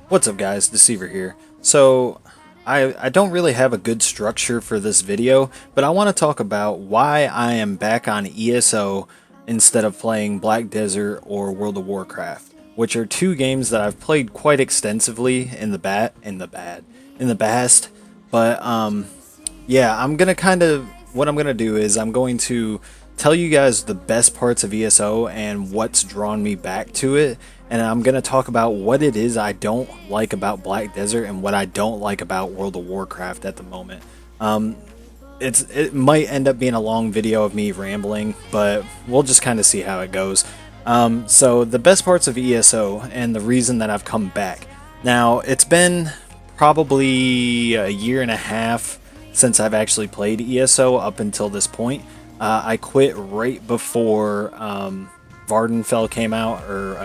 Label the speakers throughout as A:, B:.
A: What's up guys, Deceiver here. So, I don't really have a good structure for this video, but I want to talk about why I am back on ESO instead of playing Black Desert or World of Warcraft, which are two games that I've played quite extensively in the past. But yeah, what I'm gonna do is I'm going to tell you guys the best parts of ESO and what's drawn me back to it, and I'm gonna talk about what it is I don't like about Black Desert and what I don't like about World of Warcraft at the moment. It might end up being a long video of me rambling, but we'll just kind of see how it goes. So the best parts of ESO and the reason that I've come back. Now, it's been probably a year and a half since I've actually played ESO up until this point. I quit right before Vardenfell came out, or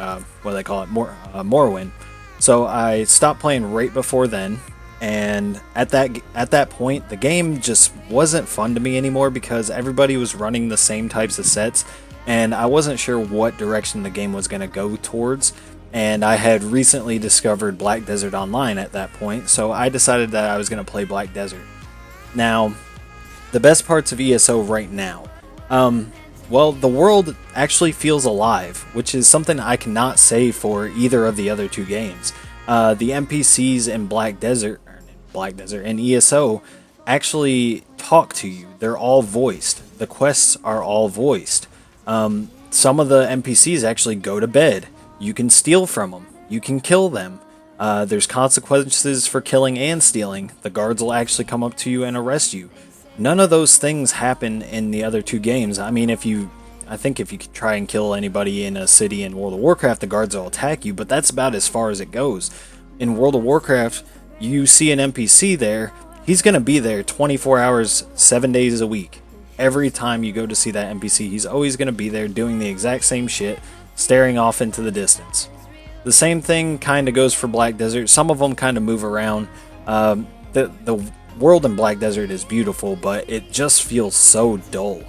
A: what do they call it, Morrowind. So I stopped playing right before then, and at that point, the game just wasn't fun to me anymore because everybody was running the same types of sets, and I wasn't sure what direction the game was going to go towards. And I had recently discovered Black Desert Online at that point, so I decided that I was going to play Black Desert. Now, the best parts of ESO right now. Well, the world actually feels alive, which is something I cannot say for either of the other two games. The NPCs in Black Desert and ESO actually talk to you. They're all voiced. The quests are all voiced. Some of the NPCs actually go to bed. You can steal from them. You can kill them. There's consequences for killing and stealing. The guards will actually come up to you and arrest you. None of those things happen in the other two games. I mean, I think if you try and kill anybody in a city in World of Warcraft, the guards will attack you, but that's about as far as it goes. In World of Warcraft, you see an NPC there, he's going to be there 24 hours, 7 days a week. Every time you go to see that NPC, he's always going to be there doing the exact same shit, staring off into the distance. The same thing kind of goes for Black Desert. Some of them kind of move around. The world in Black Desert is beautiful, but it just feels so dull.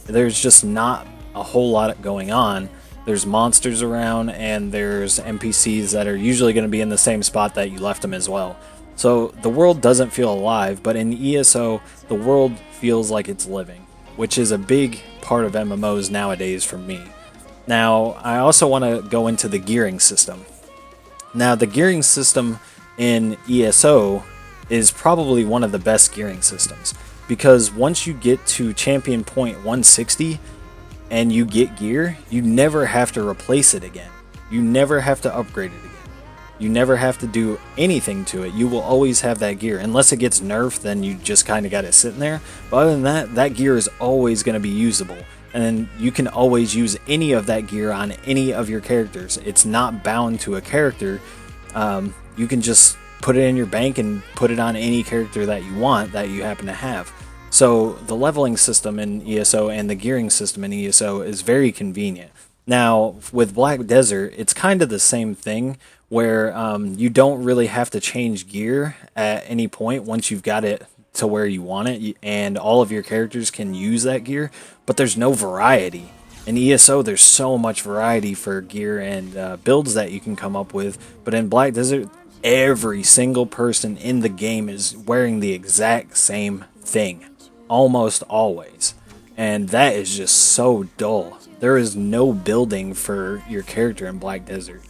A: There's just not a whole lot going on. There's monsters around, and there's NPCs that are usually going to be in the same spot that you left them as well. So the world doesn't feel alive, but in ESO, the world feels like it's living, which is a big part of MMOs nowadays for me. Now, I also want to go into the gearing system. Now, the gearing system in ESO is probably one of the best gearing systems, because once you get to champion point 160 and you get gear, you never have to replace it again. You never have to upgrade it again. You never have to do anything to it. You will always have that gear. Unless it gets nerfed, then you just kind of got it sitting there. But other than that, that gear is always going to be usable. And then you can always use any of that gear on any of your characters. It's not bound to a character. You can just put it in your bank and put it on any character that you want that you happen to have. So the leveling system in ESO and the gearing system in ESO is very convenient. Now, with Black Desert, it's kind of the same thing, where you don't really have to change gear at any point once you've got it to where you want it, and all of your characters can use that gear, but there's no variety. In ESO, there's so much variety for gear and builds that you can come up with, but in Black Desert, every single person in the game is wearing the exact same thing, almost always, and that is just so dull. There is no building for your character in Black Desert.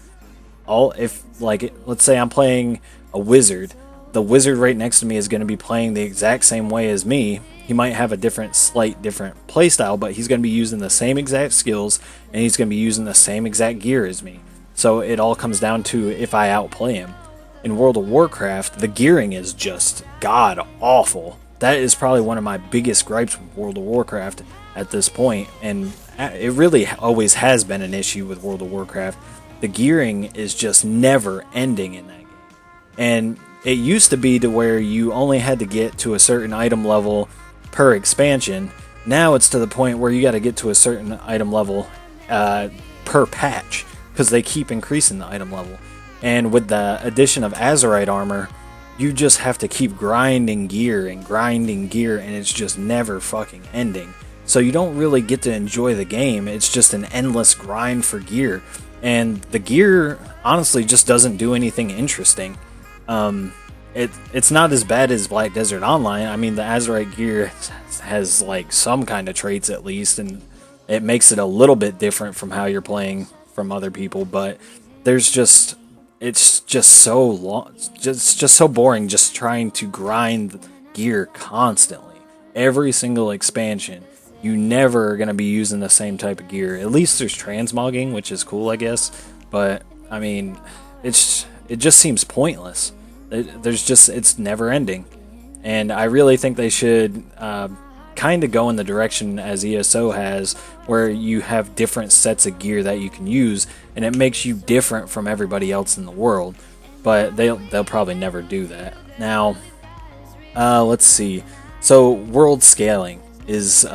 A: Let's say I'm playing a wizard, the wizard right next to me is going to be playing the exact same way as me. He might have a slight different playstyle, but he's going to be using the same exact skills, and he's going to be using the same exact gear as me. So it all comes down to if I outplay him. In World of Warcraft, the gearing is just god awful. That is probably one of my biggest gripes with World of Warcraft at this point, and it really always has been an issue with World of Warcraft. The gearing is just never ending in that game. And it used to be to where you only had to get to a certain item level per expansion. Now it's to the point where you got to get to a certain item level per patch, because they keep increasing the item level. And with the addition of Azerite armor, you just have to keep grinding gear, and it's just never fucking ending. so you don't really get to enjoy the game. It's just an endless grind for gear, and the gear honestly just doesn't do anything interesting. It's not as bad as Black Desert Online. I mean, the Azurite gear has like some kind of traits at least, and it makes it a little bit different from how you're playing from other people. But it's just so long, just so boring, just trying to grind gear constantly. Every single expansion, you never are gonna be using the same type of gear. At least there's transmogging, which is cool, I guess. But I mean, it just seems pointless. It's never ending, and I really think they should kind of go in the direction as ESO has, where you have different sets of gear that you can use, and it makes you different from everybody else in the world. But they'll probably never do that. Now, let's see. So world scaling is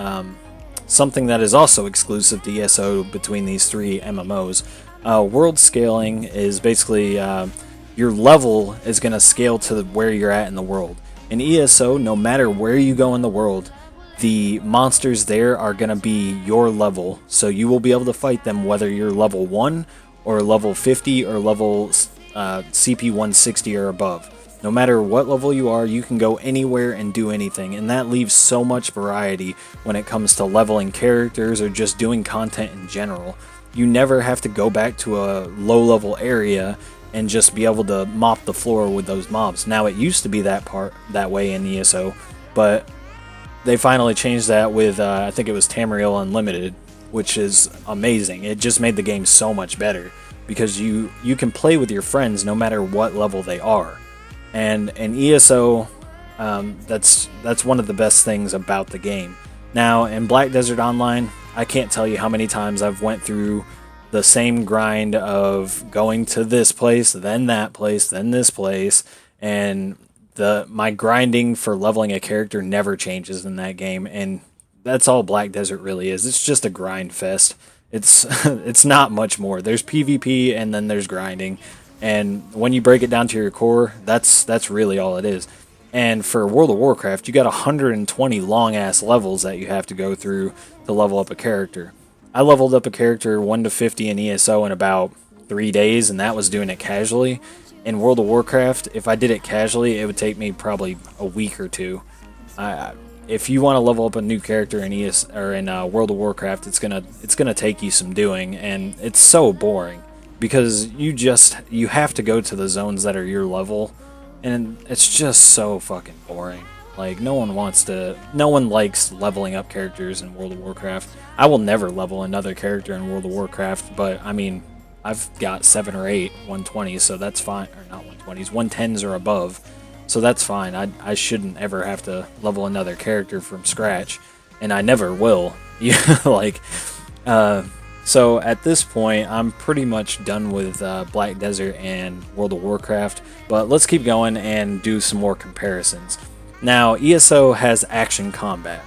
A: something that is also exclusive to ESO between these three MMOs. World scaling is basically your level is going to scale to where you're at in the world. In ESO, no matter where you go in the world, the monsters there are going to be your level. So you will be able to fight them whether you're level 1 or level 50 or level CP 160 or above. No matter what level you are, you can go anywhere and do anything, and that leaves so much variety when it comes to leveling characters or just doing content in general. You never have to go back to a low-level area and just be able to mop the floor with those mobs. Now, it used to be that way in ESO, but they finally changed that with, I think it was Tamriel Unlimited, which is amazing. It just made the game so much better, because you can play with your friends no matter what level they are. And in ESO, that's one of the best things about the game. Now, in Black Desert Online, I can't tell you how many times I've went through the same grind of going to this place, then that place, then this place, and my grinding for leveling a character never changes in that game, and that's all Black Desert really is. It's just a grind fest. It's not much more. There's PvP and then there's grinding, and when you break it down to your core, that's really all it is. And for World of Warcraft, you got 120 long-ass levels that you have to go through to level up a character. I leveled up a character 1 to 50 in ESO in about 3 days, and that was doing it casually. In World of Warcraft, if I did it casually, it would take me probably a week or two. If you want to level up a new character in World of Warcraft, it's gonna take you some doing, and it's so boring because you have to go to the zones that are your level, and it's just so fucking boring. Like, no one likes leveling up characters in World of Warcraft. I will never level another character in World of Warcraft, but I mean, I've got 7 or 8 120s, so that's fine. Or not 120s, 110s or above, so that's fine. I shouldn't ever have to level another character from scratch, and I never will. So at this point, I'm pretty much done with Black Desert and World of Warcraft, but let's keep going and do some more comparisons. Now, ESO has action combat.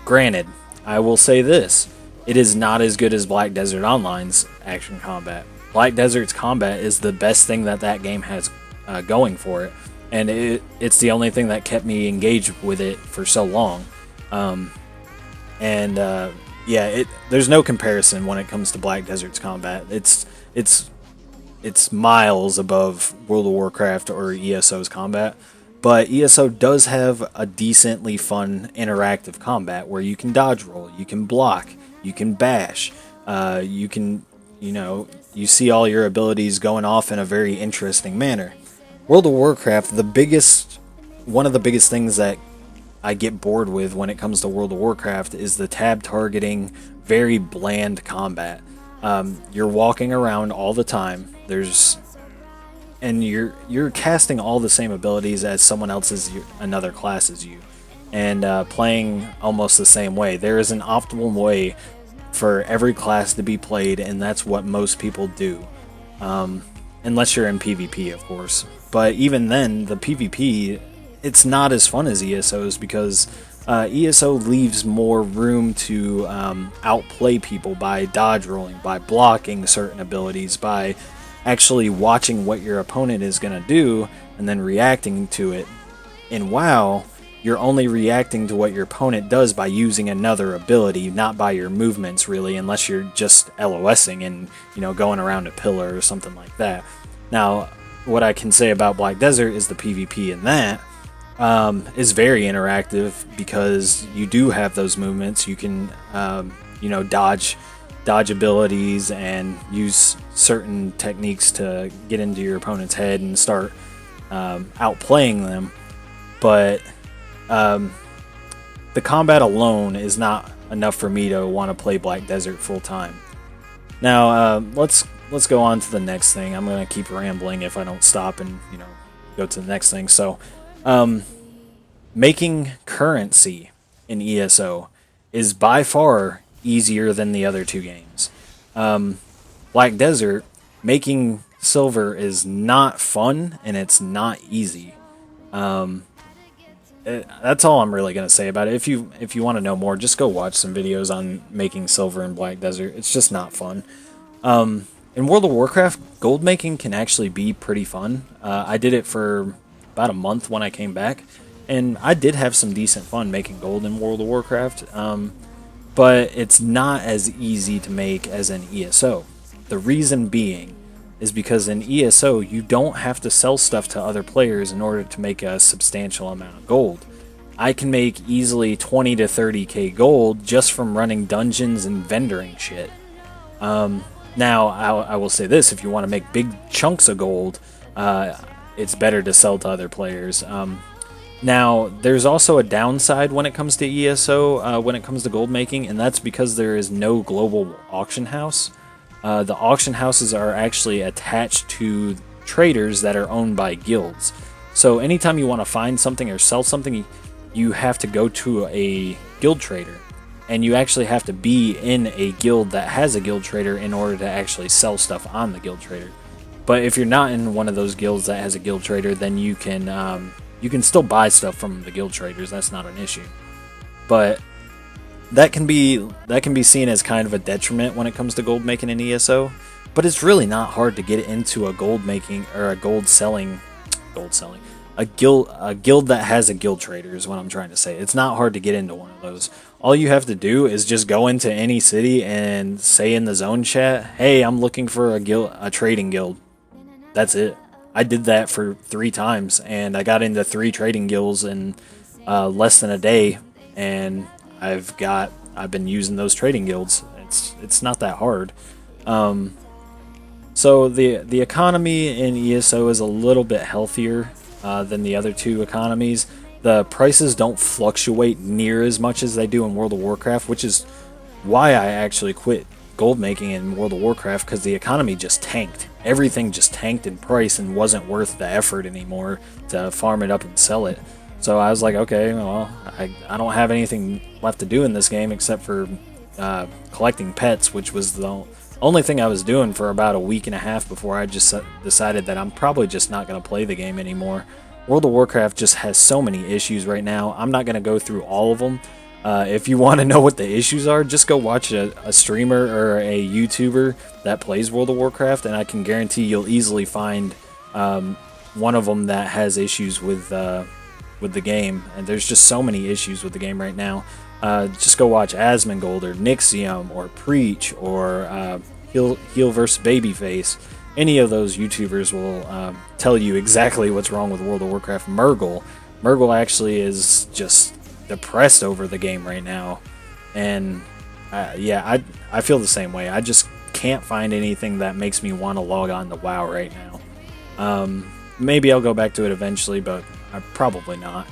A: Granted, I will say this. It is not as good as Black Desert Online's action combat. Black Desert's combat is the best thing that game has going for it, and it's the only thing that kept me engaged with it for so long. There's no comparison when it comes to Black Desert's combat. It's miles above World of Warcraft or ESO's combat. But ESO does have a decently fun interactive combat where you can dodge roll, you can block, you can bash, you see all your abilities going off in a very interesting manner. World of Warcraft, one of the biggest things that I get bored with when it comes to World of Warcraft is the tab targeting, very bland combat. You're walking around all the time. And you're casting all the same abilities as someone else's another class as you, and playing almost the same way. There is an optimal way for every class to be played, and that's what most people do, unless you're in PvP, of course. But even then, the PvP, it's not as fun as ESO's because ESO leaves more room to outplay people by dodge rolling, by blocking certain abilities, by actually watching what your opponent is going to do and then reacting to it. In WoW, you're only reacting to what your opponent does by using another ability, not by your movements really, unless you're just LOSing and, you know, going around a pillar or something like that. Now, what I can say about Black Desert is the PvP in that is very interactive because you do have those movements. You can, you know, dodge abilities and use certain techniques to get into your opponent's head and start outplaying them. But the combat alone is not enough for me to want to play Black Desert full time. Now let's go on to the next thing. I'm gonna keep rambling if I don't stop and, you know, go to the next thing. So making currency in ESO is by far easier than the other two games. Black Desert, making silver is not fun and it's not easy. That's all I'm really gonna say about it. If you want to know more, just go watch some videos on making silver in Black Desert. It's just not fun. In World of Warcraft, gold making can actually be pretty fun. I did it for about a month when I came back, and I did have some decent fun making gold in World of Warcraft. But it's not as easy to make as in ESO. The reason being is because in ESO you don't have to sell stuff to other players in order to make a substantial amount of gold. I can make easily 20 to 30k gold just from running dungeons and vendoring shit. Now, I will say this, if you want to make big chunks of gold, it's better to sell to other players. Now, there's also a downside when it comes to ESO, when it comes to gold making, and that's because there is no global auction house. The auction houses are actually attached to traders that are owned by guilds. So anytime you want to find something or sell something, you have to go to a guild trader. And you actually have to be in a guild that has a guild trader in order to actually sell stuff on the guild trader. But if you're not in one of those guilds that has a guild trader, then you can still buy stuff from the guild traders. That's not an issue. But that can be seen as kind of a detriment when it comes to gold making in ESO. But it's really not hard to get into a gold making or a gold selling a guild that has a guild trader is what I'm trying to say. It's not hard to get into one of those. All you have to do is just go into any city and say in the zone chat, "Hey, I'm looking for a trading guild." That's it. I did that for 3 times, and I got into 3 trading guilds in less than a day, and I've been using those trading guilds. It's not that hard. So the economy in ESO is a little bit healthier than the other 2 economies. The prices don't fluctuate near as much as they do in World of Warcraft, which is why I actually quit gold making in World of Warcraft, because the economy just tanked. Everything just tanked in price and wasn't worth the effort anymore to farm it up and sell it. So I was like, okay, well, I don't have anything left to do in this game except for collecting pets, which was the only thing I was doing for about a week and a half before I just decided that I'm probably just not going to play the game anymore. World of Warcraft just has so many issues right now. I'm not going to go through all of them. If you want to know what the issues are, just go watch a streamer or a YouTuber that plays World of Warcraft, and I can guarantee you'll easily find one of them that has issues with the game. And there's just so many issues with the game right now. Just go watch Asmongold or Nixium or Preach or Heel vs Babyface. Any of those YouTubers will tell you exactly what's wrong with World of Warcraft. Murgle actually is just depressed over the game right now, and yeah, I feel the same way. I just can't find anything that makes me want to log on to WoW right now. Maybe I'll go back to it eventually, but probably not.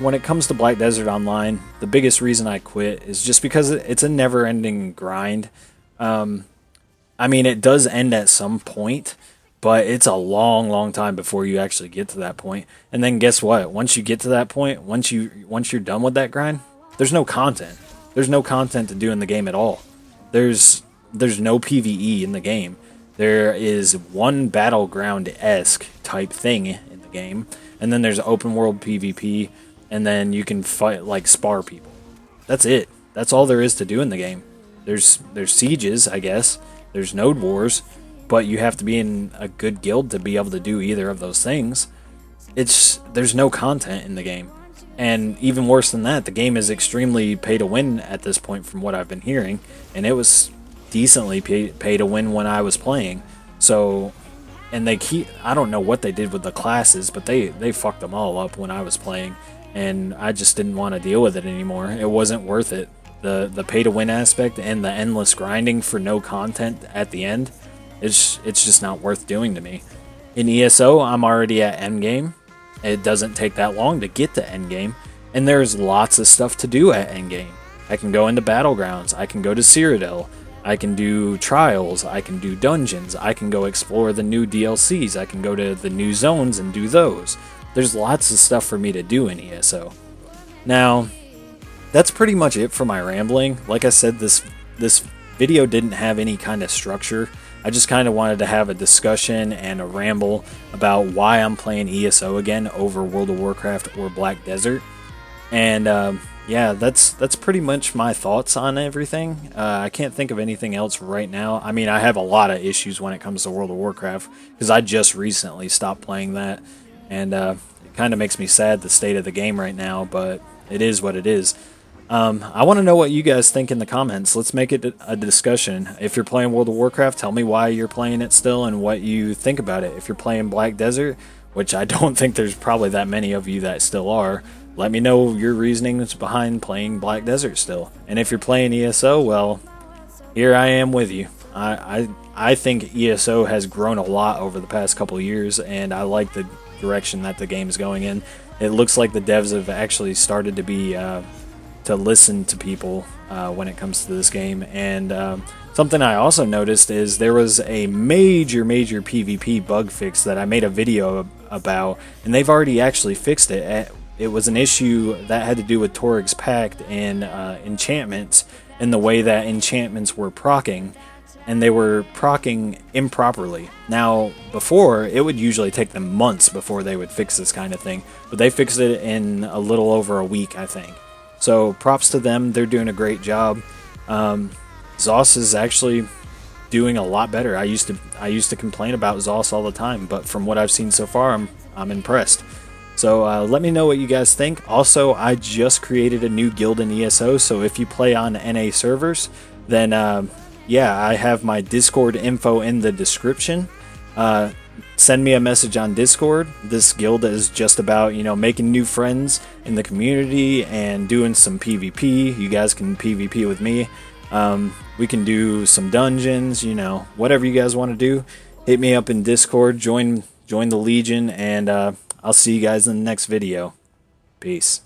A: When it comes to Black Desert Online, the biggest reason I quit is just because it's a never-ending grind. I mean, it does end at some point, but it's a long, long time before you actually get to that point. And then guess what? Once you get to that point, once you're done with that grind, there's no content. There's no content to do in the game at all. There's no PvE in the game. There is one battleground-esque type thing in the game, and then there's open world PvP, and then you can fight, like, spar people. That's it. That's all there is to do in the game. There's sieges, I guess. There's node wars, but you have to be in a good guild to be able to do either of those things. There's no content in the game. And even worse than that, the game is extremely pay to win at this point, from what I've been hearing, and it was decently pay to win when I was playing. So, and I don't know what they did with the classes, but they fucked them all up when I was playing, and I just didn't want to deal with it anymore. It wasn't worth it. The pay to win aspect and the endless grinding for no content at the end, it's just not worth doing to me. In ESO, I'm already at endgame. It doesn't take that long to get to endgame, and there's lots of stuff to do at endgame. I can go into battlegrounds, I can go to Cyrodiil, I can do trials, I can do dungeons, I can go explore the new DLCs, I can go to the new zones and do those. There's lots of stuff for me to do in ESO. Now, that's pretty much it for my rambling. Like I said, this video didn't have any kind of structure. I just kind of wanted to have a discussion and a ramble about why I'm playing ESO again over World of Warcraft or Black Desert. And yeah, that's pretty much my thoughts on everything. I can't think of anything else right now. I mean, I have a lot of issues when it comes to World of Warcraft because I just recently stopped playing that. And it kind of makes me sad, the state of the game right now, but it is what it is. I want to know what you guys think in the comments. Let's make it a discussion. If you're playing World of Warcraft, tell me why you're playing it still and what you think about it. If you're playing Black Desert, which I don't think there's probably that many of you that still are, let me know your reasonings behind playing Black Desert still. And if you're playing ESO, well, here I am with you. I think ESO has grown a lot over the past couple of years, and I like the direction that the game is going in. It looks like the devs have actually started to be to listen to people when it comes to this game. And something I also noticed is there was a major PvP bug fix that I made a video about, and they've already actually fixed it. It was an issue that had to do with Toryg's Pact and enchantments, and the way that enchantments were proccing, and they were proccing improperly. Now, before, it would usually take them months before they would fix this kind of thing, but they fixed it in a little over a week, I think. So props to them, they're doing a great job. ZOS is actually doing a lot better. I used to complain about ZOS all the time, but from what I've seen so far, I'm impressed. So let me know what you guys think. Also, I just created a new guild in ESO, so if you play on NA servers, then yeah, I have my Discord info in the description. Send me a message on Discord. This guild is just about, making new friends in the community and doing some PvP. You guys can PvP with me. We can do some dungeons, whatever you guys want to do. Hit me up in Discord, join the Legion, and I'll see you guys in the next video. Peace.